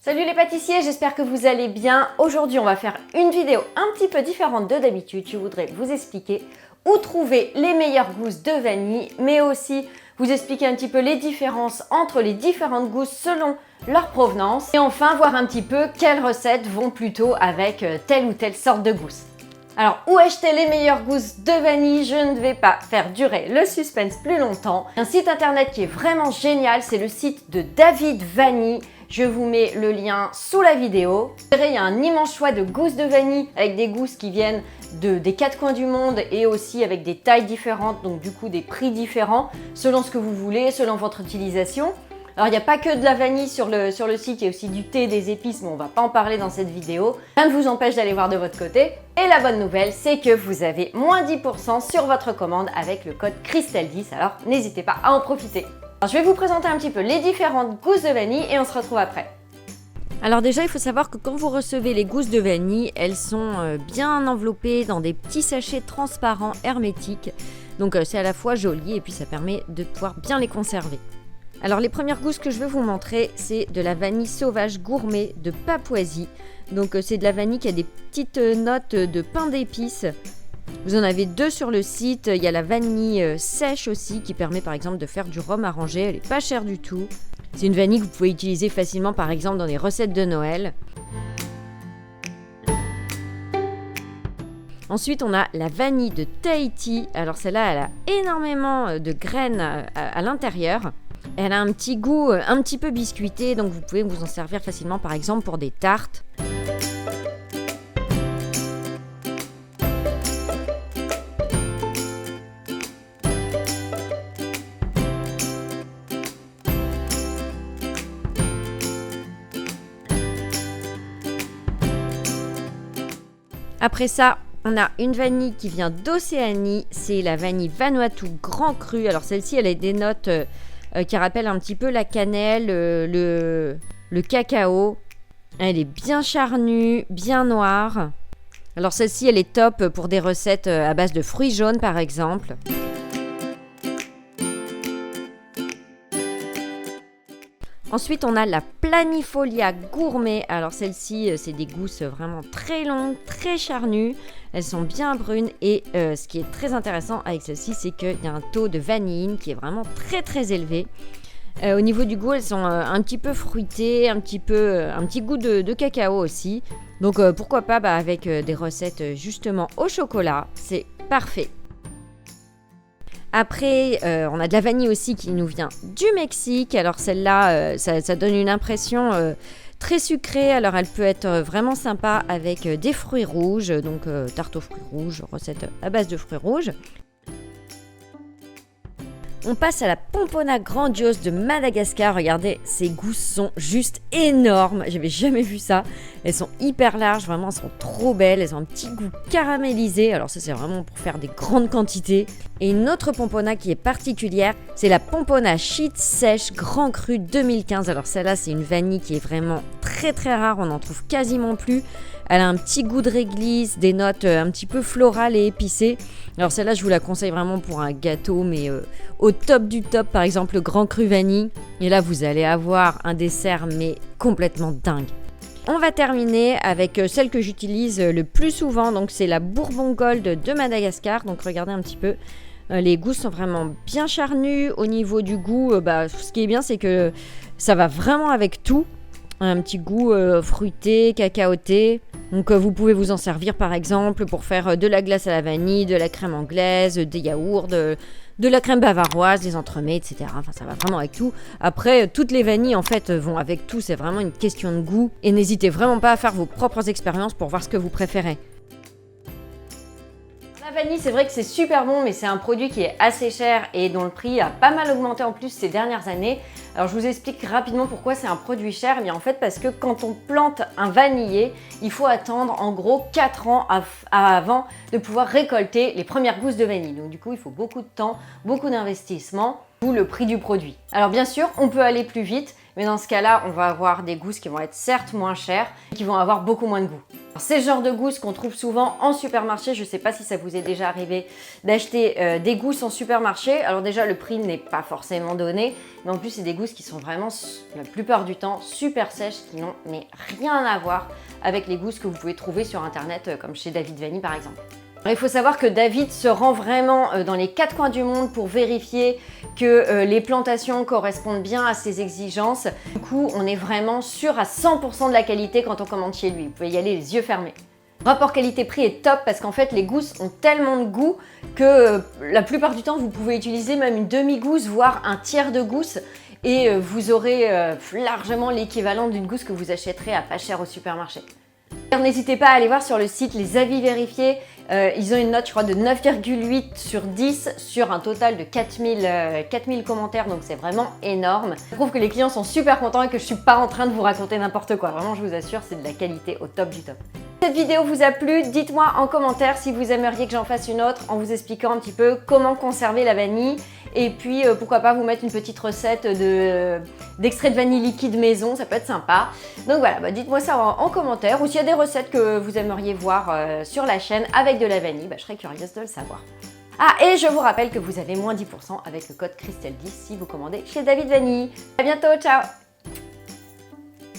Salut les pâtissiers, j'espère que vous allez bien. Aujourd'hui, on va faire une vidéo un petit peu différente de d'habitude. Je voudrais vous expliquer où trouver les meilleures gousses de vanille, mais aussi vous expliquer un petit peu les différences entre les différentes gousses selon leur provenance. Et enfin, voir un petit peu quelles recettes vont plutôt avec telle ou telle sorte de gousse. Alors, où acheter les meilleures gousses de vanille? Je ne vais pas faire durer le suspense plus longtemps. Un site internet qui est vraiment génial, c'est le site de David Vanille. Je vous mets le lien sous la vidéo. Vous verrez, il y a un immense choix de gousses de vanille avec des gousses qui viennent des quatre coins du monde et aussi avec des tailles différentes, donc du coup des prix différents selon ce que vous voulez, selon votre utilisation. Alors, il n'y a pas que de la vanille sur le site, il y a aussi du thé, des épices, mais on ne va pas en parler dans cette vidéo. Rien ne vous empêche d'aller voir de votre côté. Et la bonne nouvelle, c'est que vous avez moins 10% sur votre commande avec le code Christelle10, alors n'hésitez pas à en profiter. Alors, je vais vous présenter un petit peu les différentes gousses de vanille et on se retrouve après. Alors déjà, il faut savoir que quand vous recevez les gousses de vanille, elles sont bien enveloppées dans des petits sachets transparents hermétiques. Donc c'est à la fois joli et puis ça permet de pouvoir bien les conserver. Alors les premières gousses que je vais vous montrer, c'est de la vanille sauvage gourmet de Papouasie. Donc c'est de la vanille qui a des petites notes de pain d'épices. Vous en avez deux sur le site. Il y a la vanille sèche aussi qui permet par exemple de faire du rhum arrangé. Elle n'est pas chère du tout. C'est une vanille que vous pouvez utiliser facilement par exemple dans les recettes de Noël. Ensuite, on a la vanille de Tahiti. Alors celle-là, elle a énormément de graines à l'intérieur. Elle a un petit goût un petit peu biscuité, donc vous pouvez vous en servir facilement par exemple pour des tartes. Après ça, on a une vanille qui vient d'Océanie, c'est la vanille Vanuatu Grand Cru. Alors celle-ci, elle a des notes qui rappellent un petit peu la cannelle, le cacao. Elle est bien charnue, bien noire. Alors celle-ci, elle est top pour des recettes à base de fruits jaunes par exemple. Ensuite, on a la Planifolia Gourmet. Alors celle-ci, c'est des gousses vraiment très longues, très charnues. Elles sont bien brunes et ce qui est très intéressant avec celle-ci, c'est qu'il y a un taux de vanilline qui est vraiment très très élevé. Au niveau du goût, elles sont un petit peu fruitées, un petit goût de cacao aussi. Donc pourquoi pas avec des recettes justement au chocolat, c'est parfait. Après, on a de la vanille aussi qui nous vient du Mexique. Alors celle-là, ça donne une impression très sucrée. Alors elle peut être vraiment sympa avec des fruits rouges. Donc tarte aux fruits rouges, recette à base de fruits rouges. On passe à la Pompona Grandiose de Madagascar. Regardez, ces gousses sont juste énormes. J'avais jamais vu ça. Elles sont hyper larges, vraiment, elles sont trop belles. Elles ont un petit goût caramélisé. Alors ça, c'est vraiment pour faire des grandes quantités. Et une autre Pompona qui est particulière, c'est la Pompona Sheet Sèche Grand Cru 2015. Alors celle-là, c'est une vanille qui est vraiment très très rare. On n'en trouve quasiment plus. Elle a un petit goût de réglisse, des notes un petit peu florales et épicées. Alors celle-là, je vous la conseille vraiment pour un gâteau, mais au top du top, par exemple le Grand Cru Vanille. Et là, vous allez avoir un dessert, mais complètement dingue. On va terminer avec celle que j'utilise le plus souvent. Donc c'est la Bourbon Gold de Madagascar. Donc regardez un petit peu. Les gousses sont vraiment bien charnues. Au niveau du goût, ce qui est bien, c'est que ça va vraiment avec tout. Un petit goût fruité, cacaoté. Donc vous pouvez vous en servir par exemple pour faire de la glace à la vanille, de la crème anglaise, des yaourts, de la crème bavaroise, des entremets, etc. Enfin, ça va vraiment avec tout. Après, toutes les vanilles en fait vont avec tout. C'est vraiment une question de goût. Et n'hésitez vraiment pas à faire vos propres expériences pour voir ce que vous préférez. La vanille, c'est vrai que c'est super bon, mais c'est un produit qui est assez cher et dont le prix a pas mal augmenté en plus ces dernières années. Alors je vous explique rapidement pourquoi c'est un produit cher. Mais en fait, parce que quand on plante un vanillier, il faut attendre en gros 4 ans avant de pouvoir récolter les premières gousses de vanille. Donc du coup, il faut beaucoup de temps, beaucoup d'investissement, d'où le prix du produit. Alors bien sûr, on peut aller plus vite. mais dans ce cas-là, on va avoir des gousses qui vont être certes moins chères, mais qui vont avoir beaucoup moins de goût. C'est le genre de gousses qu'on trouve souvent en supermarché. Je ne sais pas si ça vous est déjà arrivé d'acheter des gousses en supermarché. Alors déjà, le prix n'est pas forcément donné, mais en plus, c'est des gousses qui sont vraiment, la plupart du temps, super sèches, qui n'ont mais rien à voir avec les gousses que vous pouvez trouver sur Internet, comme chez David Vanille par exemple. Alors, il faut savoir que David se rend vraiment dans les 4 coins du monde pour vérifier que les plantations correspondent bien à ses exigences. Du coup, on est vraiment sûr à 100% de la qualité quand on commande chez lui. Vous pouvez y aller les yeux fermés. Le rapport qualité-prix est top parce qu'en fait, les gousses ont tellement de goût que la plupart du temps, vous pouvez utiliser même une demi-gousse, voire un tiers de gousse. Et vous aurez largement l'équivalent d'une gousse que vous achèterez à pas cher au supermarché. N'hésitez pas à aller voir sur le site les avis vérifiés. Ils ont une note, je crois, de 9,8 sur 10 sur un total de 4000 commentaires, donc c'est vraiment énorme. Ça prouve que les clients sont super contents et que je suis pas en train de vous raconter n'importe quoi. Vraiment, je vous assure, c'est de la qualité au top du top. Cette vidéo vous a plu, dites-moi en commentaire si vous aimeriez que j'en fasse une autre en vous expliquant un petit peu comment conserver la vanille. Et puis pourquoi pas vous mettre une petite recette d'extrait de vanille liquide maison, ça peut être sympa. Donc voilà, dites-moi ça en commentaire. Ou s'il y a des recettes que vous aimeriez voir sur la chaîne avec de la vanille, je serais curieuse de le savoir. Ah, et je vous rappelle que vous avez moins 10% avec le code Christelle10 si vous commandez chez David Vanille. À bientôt, ciao!